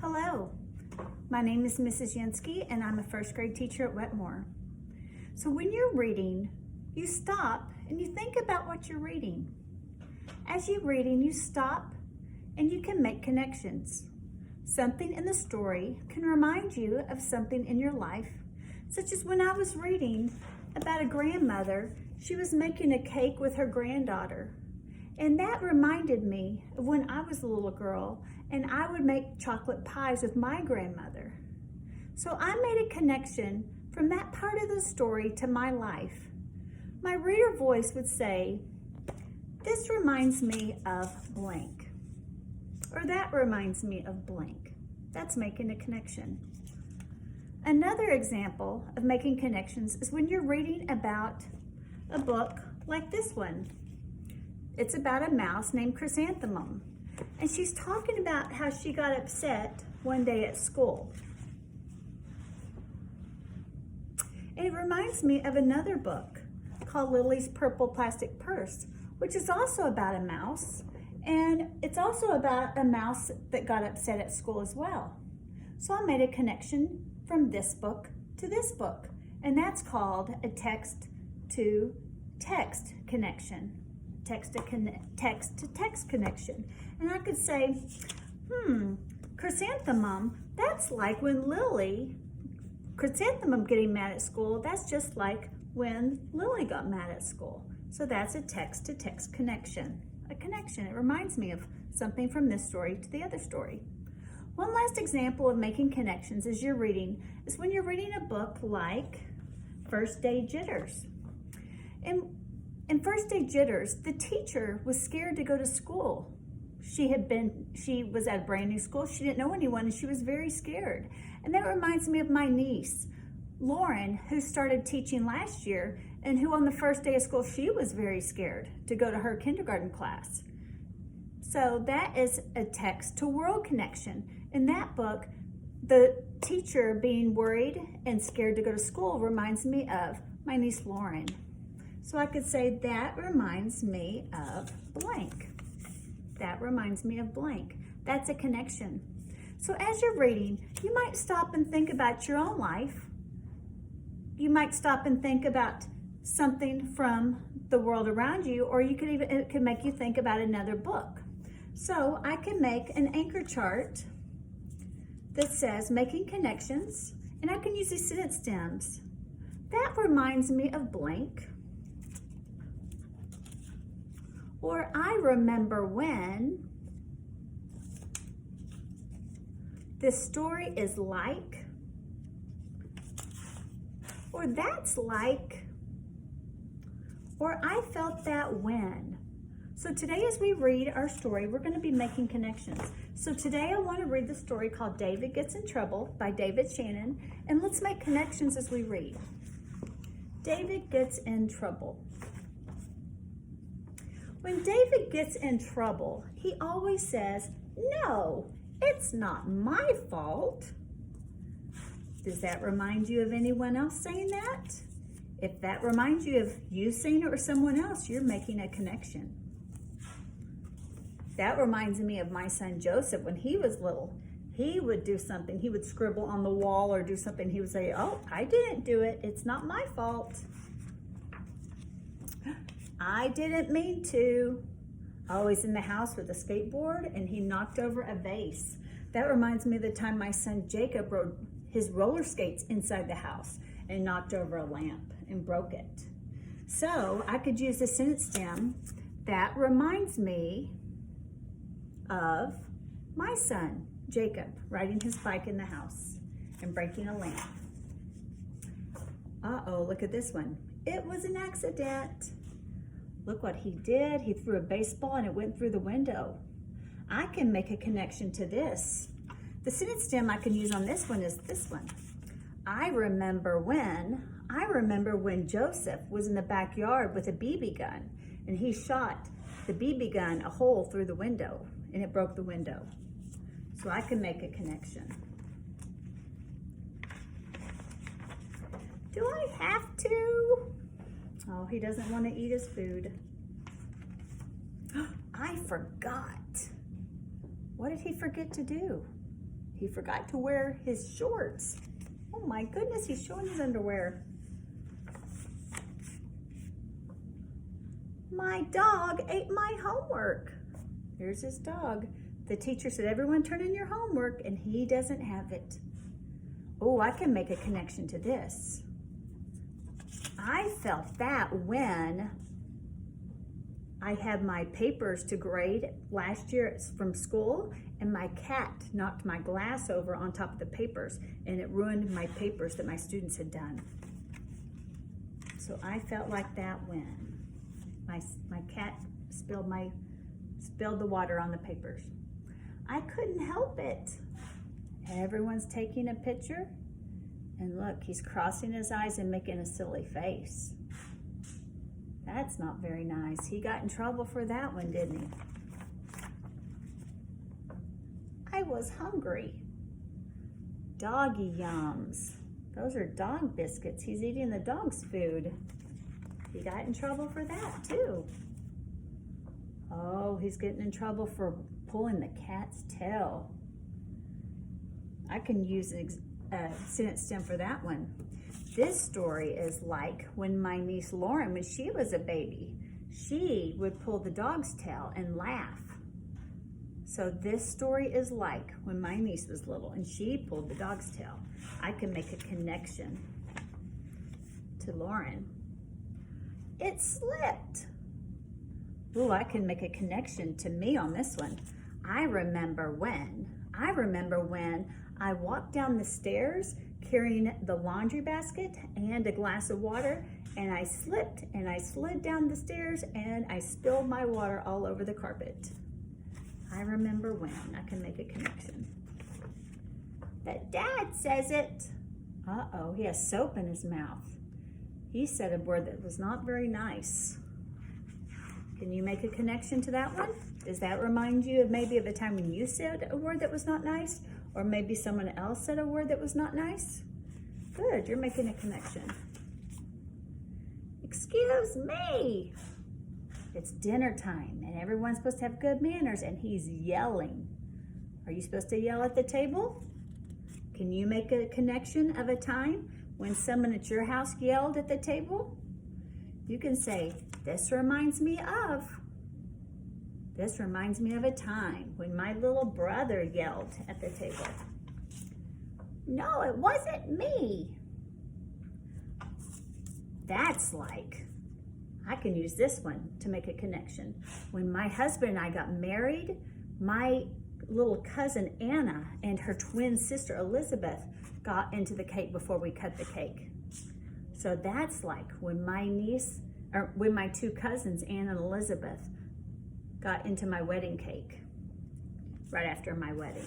Hello, my name is Mrs. Yansky and I'm a first grade teacher at Wetmore. So when you're reading, you stop and you think about what you're reading. As you're reading, you stop and you can make connections. Something in the story can remind you of something in your life, such as when I was reading about a grandmother. She was making a cake with her granddaughter. And that reminded me of when I was a little girl and I would make chocolate pies with my grandmother. So I made a connection from that part of the story to my life. My reader voice would say, "This reminds me of blank," or "That reminds me of blank." That's making a connection. Another example of making connections is when you're reading about a book like this one. It's about a mouse named Chrysanthemum, and she's talking about how she got upset one day at school. And it reminds me of another book called Lily's Purple Plastic Purse, which is also about a mouse, and it's also about a mouse that got upset at school as well. So I made a connection from this book to this book, and that's called a text-to-text connection. Text-to-text connection. And I could say, Chrysanthemum, that's like when Chrysanthemum getting mad at school, that's just like when Lily got mad at school. So that's a text-to-text connection. A connection. It reminds me of something from this story to the other story. One last example of making connections as you're reading is when you're reading a book like First Day Jitters. In First Day Jitters, the teacher was scared to go to school. She was at a brand new school. She didn't know anyone and she was very scared. And that reminds me of my niece, Lauren, who started teaching last year and who on the first day of school, she was very scared to go to her kindergarten class. So that is a text to world connection. In that book, the teacher being worried and scared to go to school reminds me of my niece, Lauren. So I could say, that reminds me of blank. That reminds me of blank. That's a connection. So as you're reading, you might stop and think about your own life. You might stop and think about something from the world around you, or it could make you think about another book. So I can make an anchor chart that says making connections, and I can use these sentence stems. That reminds me of blank. Or I remember when. This story is like. Or that's like. Or I felt that when. So today as we read our story, we're going to be making connections. So today I want to read the story called David Gets in Trouble by David Shannon, and let's make connections as we read. David gets in trouble. When David gets in trouble, he always says, "No, it's not my fault." Does that remind you of anyone else saying that? If that reminds you of you saying it or someone else, you're making a connection. That reminds me of my son Joseph when he was little. He would do something. He would scribble on the wall or do something. He would say, "Oh, I didn't do it. It's not my fault. I didn't mean to." Always in the house with a skateboard and he knocked over a vase. That reminds me of the time my son Jacob rode his roller skates inside the house and knocked over a lamp and broke it. So I could use the sentence stem. That reminds me of my son Jacob riding his bike in the house and breaking a lamp. Uh-oh, look at this one. It was an accident. Look what he did. He threw a baseball and it went through the window. I can make a connection to this. The sentence stem I can use on this one is this one. I remember when Joseph was in the backyard with a BB gun and he shot the BB gun a hole through the window and it broke the window. So I can make a connection. Do I have to? Oh, he doesn't want to eat his food. I forgot. What did he forget to do? He forgot to wear his shorts. Oh my goodness, he's showing his underwear. My dog ate my homework. Here's his dog. The teacher said, everyone turn in your homework, and he doesn't have it. Oh, I can make a connection to this. I felt that when I had my papers to grade last year from school, and my cat knocked my glass over on top of the papers, and it ruined my papers that my students had done. So I felt like that when my cat spilled the water on the papers. I couldn't help it. Everyone's taking a picture, and look, he's crossing his eyes and making a silly face. That's not very nice. He got in trouble for that one, didn't he? I was hungry. Doggy yums. Those are dog biscuits. He's eating the dog's food. He got in trouble for that too. Oh, he's getting in trouble for pulling the cat's tail. I can use a sentence stem for that one. This story is like when my niece Lauren, when she was a baby, she would pull the dog's tail and laugh. So this story is like when my niece was little and she pulled the dog's tail. I can make a connection to Lauren. It slipped. Ooh, I can make a connection to me on this one. I remember when I walked down the stairs carrying the laundry basket and a glass of water, and I slipped and I slid down the stairs and I spilled my water all over the carpet. I remember when. I can make a connection. But Dad says it. Uh-oh, he has soap in his mouth. He said a word that was not very nice. Can you make a connection to that one? Does that remind you of maybe of a time when you said a word that was not nice? Or maybe someone else said a word that was not nice? Good, you're making a connection. Excuse me. It's dinner time and everyone's supposed to have good manners, and he's yelling. Are you supposed to yell at the table? Can you make a connection of a time when someone at your house yelled at the table? You can say, this reminds me of a time when my little brother yelled at the table. No, it wasn't me. That's like, I can use this one to make a connection. When my husband and I got married, my little cousin Anna and her twin sister Elizabeth got into the cake before we cut the cake. So that's like when when my two cousins, Anna and Elizabeth, got into my wedding cake right after my wedding.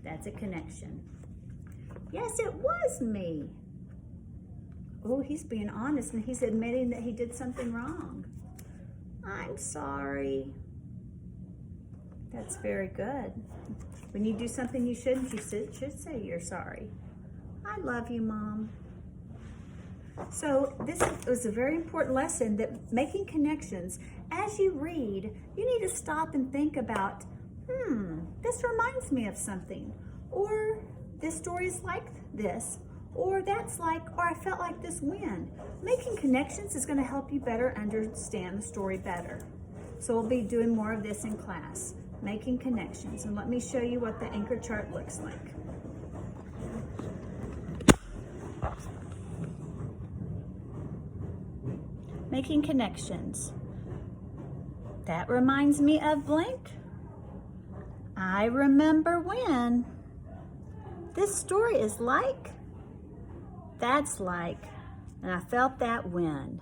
That's a connection. Yes, it was me. Oh, he's being honest and he's admitting that he did something wrong. I'm sorry. That's very good. When you do something you shouldn't, you should say you're sorry. I love you, Mom. So this was a very important lesson, that making connections, as you read, you need to stop and think about, this reminds me of something, or this story is like this, or that's like, or I felt like this when. Making connections is going to help you better understand the story better. So we'll be doing more of this in class, making connections. And let me show you what the anchor chart looks like. Making connections. That reminds me of blank. I remember when. This story is like. That's like. And I felt that when.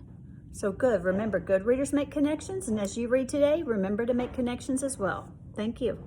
So good. Remember, good readers make connections. And as you read today, remember to make connections as well. Thank you.